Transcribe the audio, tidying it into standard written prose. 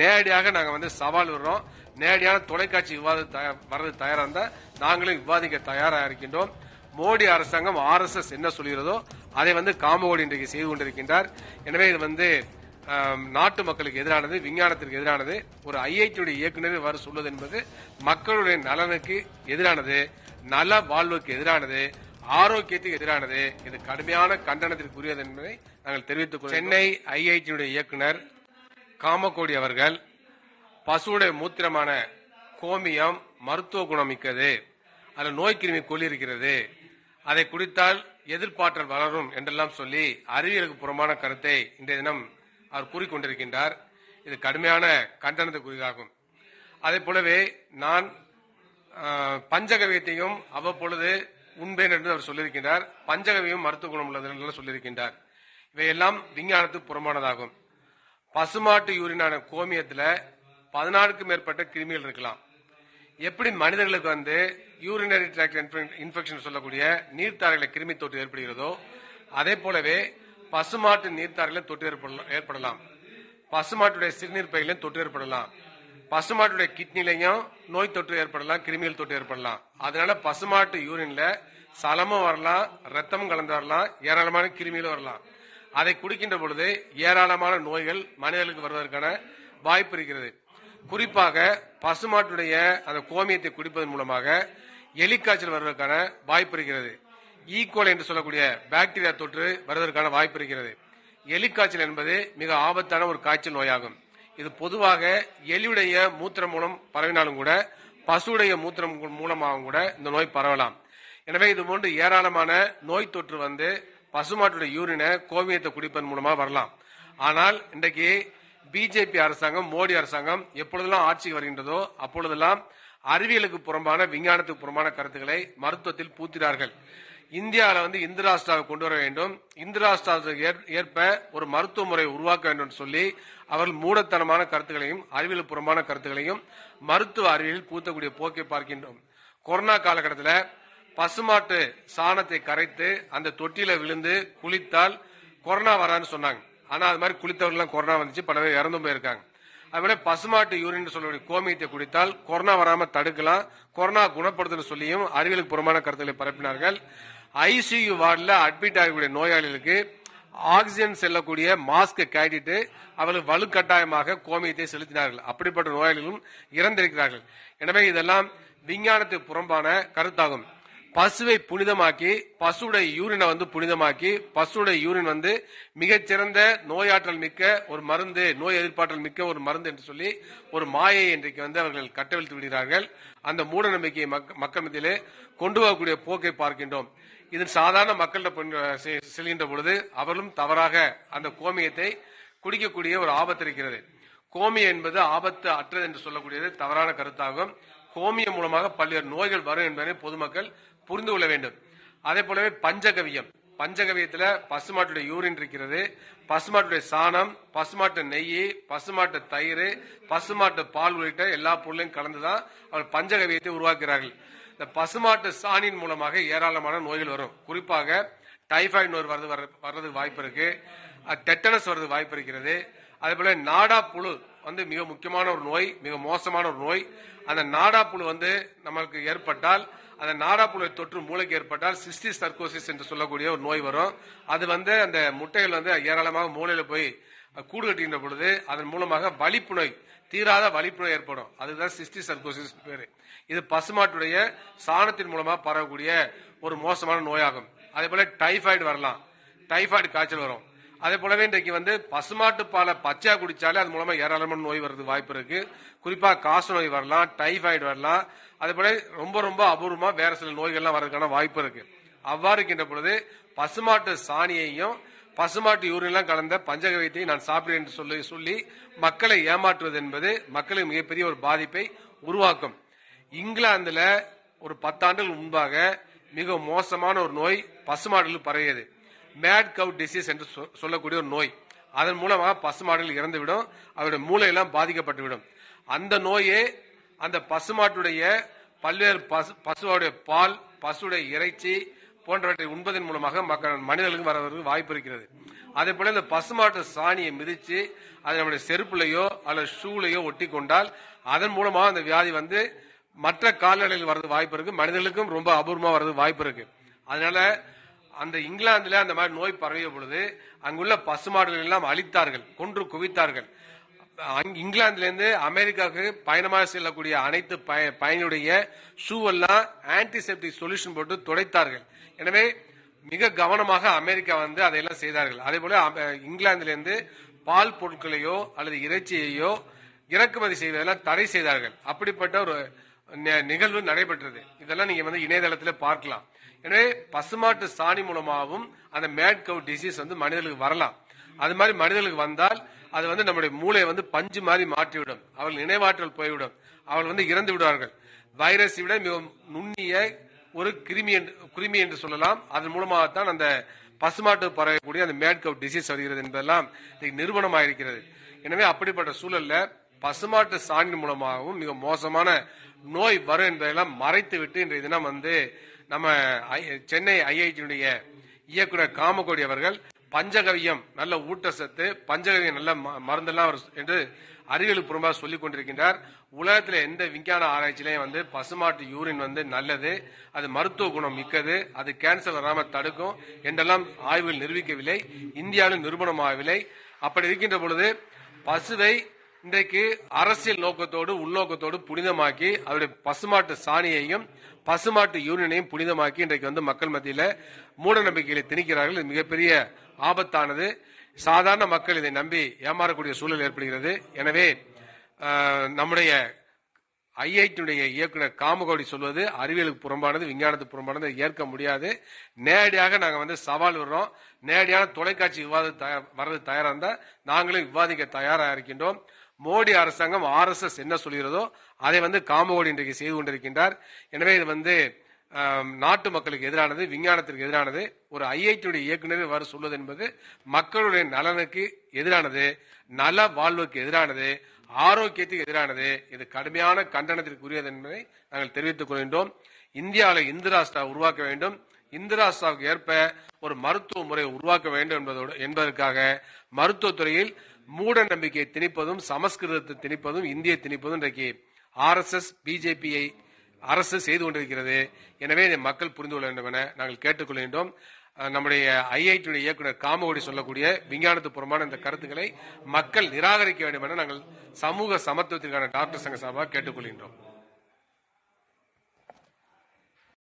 நேரடியாக நாங்க சவால் விடுறோம். நேரடியான தொலைக்காட்சி விவாதம் வர்றது தயாரா இருந்தா நாங்களும் விவாதிக்க தயாரா இருக்கின்றோம். மோடி அரசாங்கம் RSS என்ன சொல்கிறதோ அதை காமகோடி இன்றைக்கு செய்து கொண்டிருக்கின்றார். எனவே இது நாட்டு மக்களுக்கு எதிரானது, விஞ்ஞானத்திற்கு எதிரானது. ஒரு IIT இயக்குநர் வர சொல்வது என்பது மக்களுடைய நலனுக்கு எதிரானது, நல வாழ்வுக்கு எதிரானது, ஆரோக்கியத்துக்கு எதிரானது. இது கடுமையான கண்டனத்திற்குரியது என்பதை நாங்கள் தெரிவித்துக் கொள்கிறோம். சென்னை IIT இயக்குநர் காமகோடி அவர்கள் பசுவுடைய மூத்திரமான கோமியம் மருத்துவ குணம் மிக்கது, அதில் நோய் கிருமி கொல்லிருக்கிறது, அதை குடித்தால் எதிர்ப்பாற்றல் வளரும் என்றெல்லாம் சொல்லி அறிவியலுக்கு புறமான கருத்தை இன்றைய தினம் அவர் கூறிக்கொண்டிருக்கின்றார். இது கடுமையான கண்டனத்துக்குரியதாகும். அதே போலவே நான் பஞ்சகவியத்தையும் அவ்வப்பொழுது உண்பேன் என்று அவர் சொல்லியிருக்கின்றார். பஞ்சகவியம் மருத்துவ குணம் உள்ளது என்று சொல்லியிருக்கின்றார். இவையெல்லாம் விஞ்ஞானத்துக்கு புறமானதாகும். பசுமாட்டு யூரினான கோமியத்தில் 14க்கும் மேற்பட்ட கிருமிகள் இருக்கலாம். எப்படி மனிதர்களுக்கு யூரினரி ட்ராக்ட் இன்ஃபெக்ஷன் சொல்லக்கூடிய நீர்த்தாரையில கிருமி தொற்று ஏற்படுகிறதோ அதே போலவே பசுமாட்டு நீர்த்தாரையில தொற்று ஏற்படலாம். பசுமாட்டுடைய சிறுநீர் பையிலும் தொற்று ஏற்படலாம். பசுமாட்டுடைய கிட்னிலையும் நோய் தொற்று ஏற்படலாம், கிருமிகள் தொற்று ஏற்படலாம். அதனால பசுமாட்டு யூரின்ல சலமும் வரலாம், ரத்தமும் கலந்து வரலாம், ஏராளமான கிருமிகளும் வரலாம். அதை குடிக்கின்ற பொழுது ஏராளமான நோய்கள் மனிதர்களுக்கு வருவதற்கான வாய்ப்பு இருக்கிறது. குறிப்பாக பசுமாட்டுடைய அந்த கோமியத்தை குடிப்பதன் மூலமாக எலிக்காய்ச்சல் வருவதற்கான வாய்ப்பு இருக்கிறது. ஈகோலை என்று சொல்லக்கூடிய பாக்டீரியா தொற்று வருவதற்கான வாய்ப்பு இருக்கிறது. எலிக்காய்ச்சல் என்பது மிக ஆபத்தான ஒரு காய்ச்சல் நோயாகும். இது பொதுவாக எலியுடைய மூத்திரம் மூலம் பரவினாலும் கூட பசுடைய மூத்திரம் மூலமாகவும் கூட இந்த நோய் பரவலாம். எனவே இது போன்று ஏராளமான நோய் தொற்று பசுமாட்டுடைய யூரினை கோமியத்தை குடிப்பதன் மூலமா வரலாம். ஆனால் இன்றைக்கு பிஜேபி அரசாங்கம், மோடி அரசாங்கம் எப்பொழுதெல்லாம் ஆட்சிக்கு வருகின்றதோ அப்பொழுதெல்லாம் அறிவியலுக்கு புறம்பான, விஞ்ஞானத்துக்கு புறம்பான கருத்துக்களை மருத்துவத்தில் பூத்தினார்கள். இந்தியாவில் இந்திராஷ்டிராவை கொண்டு வர வேண்டும், இந்திராஷ்டிராவுக்கு ஏற்ப ஒரு மருத்துவ முறை உருவாக்க வேண்டும் என்று சொல்லி அவர்கள் மூடத்தனமான கருத்துக்களையும் அறிவியல் புறம்பான கருத்துக்களையும் மருத்துவ அறிவியலில் பூத்தக்கூடிய போக்கை பார்க்கின்றோம். கொரோனா காலகட்டத்தில் பசுமாட்டு சாணத்தை கரைத்து அந்த தொட்டியில விழுந்து குளித்தால் கொரோனா வரான்னு சொன்னாங்க. ஆனா அது மாதிரி குளித்தவர்கள் கொரோனா வந்துச்சு, பல பேர் இறந்தும் போயிருக்காங்க. அதுபோல பசுமாட்டு யூரின் சொல்லக்கூடிய கோமியத்தை குடித்தால் கொரோனா வராம தடுக்கலாம், கொரோனா குணப்படுத்தல் சொல்லியும் அறிவியலுக்கு புறமான கருத்துக்களை பரப்பினார்கள். ICU வார்டில் அட்மிட் ஆகக்கூடிய நோயாளிகளுக்கு ஆக்சிஜன் செல்லக்கூடிய மாஸ்கை காட்டிட்டு அவர்கள் வலுக்கட்டாயமாக கோமியத்தை செலுத்தினார்கள். அப்படிப்பட்ட நோயாளிகளும் இறந்திருக்கிறார்கள். எனவே இதெல்லாம் விஞ்ஞானத்துக்கு புறம்பான கருத்தாகும். பசுவை புனிதமாக்கி, பசுடைய யூரினை புனிதமாக்கி, பசுடைய யூரின் மிகச்சிறந்த நோயாற்றல் மிக்க ஒரு மருந்து, நோய் எதிர்ப்பாற்றல் மிக்க ஒரு மருந்து என்று சொல்லி ஒரு மாயை இன்றைக்கு அவர்கள் கட்டவிழ்த்து விடுகிறார்கள். அந்த மூட நம்பிக்கையை மக்கள் மத்தியிலே கொண்டு வரக்கூடிய போக்கை பார்க்கின்றோம். இது சாதாரண மக்களிடம் செல்கின்ற பொழுது அவர்களும் தவறாக அந்த கோமியத்தை குடிக்கக்கூடிய ஒரு ஆபத்து இருக்கிறது. கோமியம் என்பது ஆபத்து அற்றது என்று சொல்லக்கூடியது தவறான கருத்தாகும். கோமியம் மூலமாக பல்வேறு நோய்கள் வரும் என்பதை பொதுமக்கள் புரிந்து கொள்ள வேண்டும். அதே போலவே பஞ்சகவியம், பஞ்சகவியத்தில் பசுமாட்டுடைய யூரின் இருக்கிறது, பசுமாட்டுடைய சாணம், பசுமாட்டு நெய், பசுமாட்டு தயிர், பசுமாட்டு பால் உள்ளிட்ட எல்லா பொருளையும் கலந்துதான் அவர்கள் பஞ்சகவியத்தை உருவாக்குகிறார்கள். இந்த பசுமாட்டு சாணியின் மூலமாக ஏராளமான நோய்கள் வரும். குறிப்பாக டைபாய்டு நோய் வர்றதுக்கு வாய்ப்பு இருக்கு, டெட்டனஸ் வர்றதுக்கு வாய்ப்பு இருக்கிறது. அதே போல நாடா புழு மிக முக்கியமான ஒரு நோய், மிக மோசமான ஒரு நோய். அந்த நாடா புழு நமக்கு ஏற்பட்டால், அந்த நாடா புழு தொற்று மூளைக்கு ஏற்பட்டால் சிஸ்டிக் சர்க்கோசிஸ் என்று சொல்லக்கூடிய ஒரு நோய் வரும். அது அந்த முட்டைகள் ஏராளமாக மூளையில போய் கூடு கட்டுகின்ற பொழுது அதன் மூலமாக வலிப்பு நோய், தீராத வலிப்பு நோய் ஏற்படும். அதுதான் சிஸ்டிக் சர்க்கோசிஸ் பேரு. இது பசுமாட்டுடைய சாணத்தின் மூலமாக பரவக்கூடிய ஒரு மோசமான நோயாகும். அதே போல டைபாய்டு வரலாம், டைபாய்டு காய்ச்சல் வரும். அதே போலவே இன்றைக்கு பசுமாட்டு பாலை பச்சையா குடிச்சாலே அது மூலமா ஏராளமான நோய் வர்றது வாய்ப்பு இருக்கு. குறிப்பா காச நோய் வரலாம், டைபாய்டு வரலாம். அதே போல ரொம்ப ரொம்ப அபூர்வமா வேற சில நோய்கள்லாம் வர்றதுக்கான வாய்ப்பு இருக்கு. அவ்வாறு இருக்கின்ற பொழுது பசுமாட்டு சாணியையும் பசுமாட்டு யூரின்லாம் கலந்த பஞ்சகவியத்தை நான் சாப்பிடுறேன் என்று சொல்லி மக்களை ஏமாற்றுவது என்பது மக்களுக்கு மிகப்பெரிய ஒரு பாதிப்பை உருவாக்கும். இங்கிலாந்துல ஒரு 10 ஆண்டுகள் முன்பாக மிக மோசமான ஒரு நோய் பசுமாடுகளுக்கு பரவியது. மேட் கவ் டிசீஸ் என்று சொல்லக்கூடிய ஒரு நோய். அதன் மூலமாக பசுமாடுகள் இறந்துவிடும், அவருடைய மூளையெல்லாம் பாதிக்கப்பட்டுவிடும். அந்த நோயே அந்த பசுமாட்டுடைய பல்வேறு பசுவோடைய பால், பசுடைய இறைச்சி போன்றவற்றை உண்பதன் மூலமாக மனிதர்களுக்கு வரவதற்கு வாய்ப்பு இருக்கிறது. அதே போல இந்த பசுமாட்டு சாணியை மிதிச்சு அது நம்முடைய செருப்புலையோ அல்லது ஷூலையோ ஒட்டி கொண்டால் அதன் மூலமா அந்த வியாதி வந்து மற்ற கால்நடைகள் வர்றது வாய்ப்பு இருக்கு, மனிதர்களுக்கும் ரொம்ப அபூர்வமா வர்றது வாய்ப்பு இருக்கு. அதனால அந்த இங்கிலாந்துல அந்த மாதிரி நோய் பரவிய பொழுது அங்குள்ள பசுமாடுகள் எல்லாம் அழித்தார்கள், கொன்று குவித்தார்கள். இங்கிலாந்துல இருந்து அமெரிக்காவுக்கு பயணமாக செல்லக்கூடிய அனைத்து பயணியுடைய ஷூ எல்லாம் ஆன்டிசெப்டிக் சொல்யூஷன் போட்டு துடைத்தார்கள். எனவே மிக கவனமாக அமெரிக்கா வந்து அதையெல்லாம் செய்தார்கள். அதே போல இங்கிலாந்துல இருந்து பால் பொருட்களையோ அல்லது இறைச்சியையோ இறக்குமதி செய்வதெல்லாம் தடை செய்தார்கள். அப்படிப்பட்ட ஒரு நிகழ்வு நடைபெற்றது. இதெல்லாம் நீங்க வந்து இணையதளத்தில் பார்க்கலாம். எனவே பசுமாட்டு சாணி மூலமாகவும் அந்த மேட் கவ் டிசீஸ் வந்து மனிதர்களுக்கு வரலாம். அது மாதிரி மனிதர்களுக்கு வந்தால் அது வந்து நம்முடைய மூளையை வந்து பஞ்சு மாதிரி மாற்றிவிடும், அவர்கள் நினைவாற்றல் போய்விடும், அவர்கள் வந்து இறந்து விடுவார்கள். வைரஸை விட மிக நுண்ணிய ஒரு கிருமி என்று சொல்லலாம். அதன் மூலமாகத்தான் அந்த பசுமாட்டு பரவக்கூடிய அந்த மேட் கவ் டிசீஸ் வருகிறது என்பதெல்லாம் நிரூபணமாக இருக்கிறது. எனவே அப்படிப்பட்ட சூழல்ல பசுமாட்டு சாணி மூலமாகவும் மிக மோசமான நோய் வரும் என்பதெல்லாம் மறைத்து விட்டு இன்றைய தினம் வந்து நம்ம சென்னை ஐஐடியுடைய இயக்குனர் காமகோடி அவர்கள் பஞ்சகவியம் நல்ல ஊட்டச்சத்து, பஞ்சகவியம் நல்ல மருந்தெல்லாம் என்று அறிவியல் பூர்வமாக சொல்லிக் கொண்டிருக்கின்றார். உலகத்தில் எந்த விஞ்ஞான ஆராய்ச்சியிலையும் வந்து பசுமாட்டு யூரின் வந்து நல்லது, அது மருத்துவ குணம் மிக்கது, அது கேன்சர் வராமல் தடுக்கும் என்றெல்லாம் ஆய்வுகள் நிரூபிக்கவில்லை, இந்தியாவிலும் நிரூபணமாகவில்லை. அப்படி இருக்கின்ற பொழுது பசுவை இன்றைக்கு அரசியல் நோக்கத்தோடு உள்நோக்கத்தோடு புனிதமாக்கி அவருடைய பசுமாட்டு சாணியையும் பசுமாட்டு யூரினையும் புனிதமாக்கி இன்றைக்கு வந்து மக்கள் மத்தியில மூட நம்பிக்கைகளை திணிக்கிறார்கள். இது மிகப்பெரிய ஆபத்தானது. சாதாரண மக்கள் இதை நம்பி ஏமாறக்கூடிய சூழல் ஏற்படுகிறது. எனவே நம்முடைய ஐஐடியுடைய இயக்குனர் காமகோடி சொல்வது அறிவியலுக்கு புறம்பானது, விஞ்ஞானத்துக்கு புறம்பானது, ஏற்க முடியாது. நேரடியாக நாங்கள் வந்து சவால் விடுறோம். நேரடியான தொலைக்காட்சி விவாதம் வர்றது தயாரா இருந்தா நாங்களும் விவாதிக்க தயாராக இருக்கின்றோம். மோடி அரசாங்கம் RSS என்ன சொல்கிறதோ அதை வந்து காமகோடி இன்றைக்கு செய்து கொண்டிருக்கின்றார். எனவே இது வந்து நாட்டு மக்களுக்கு எதிரானது, விஞ்ஞானத்திற்கு எதிரானது. ஒரு ஐஐடியுடைய இயக்குநர் வர சொல்வது என்பது மக்களுடைய நலனுக்கு எதிரானது, நல வாழ்வுக்கு எதிரானது, ஆரோக்கியத்துக்கு எதிரானது. இது கடுமையான கண்டனத்திற்குரியது என்பதை நாங்கள் தெரிவித்துக் கொள்கின்றோம். இந்தியாவில் இந்து ராஷ்டிரா உருவாக்க வேண்டும், இந்து ராஷ்டிராவுக்கு ஏற்ப ஒரு மருத்துவ முறை உருவாக்க வேண்டும் என்பதற்காக மருத்துவத்துறையில் மூட நம்பிக்கையை திணிப்பதும் சமஸ்கிருதத்தை திணிப்பதும் இந்தியை திணிப்பதும் இன்றைக்கு RSS பிஜேபியை அரசு செய்து கொண்டிருக்கிறது. எனவே இதை மக்கள் புரிந்து கொள்ள வேண்டும் என நாங்கள் கேட்டுக்கொள்கின்றோம். நம்முடைய ஐஐடியுடைய இயக்குனர் காமகோடி சொல்லக்கூடிய விஞ்ஞானத்துக்கு புறம்பான இந்த கருத்துக்களை மக்கள் நிராகரிக்க வேண்டும் என நாங்கள் சமூக சமத்துவத்திற்கான டாக்டர் சங்க சார்பாக கேட்டுக்கொள்கின்றோம்.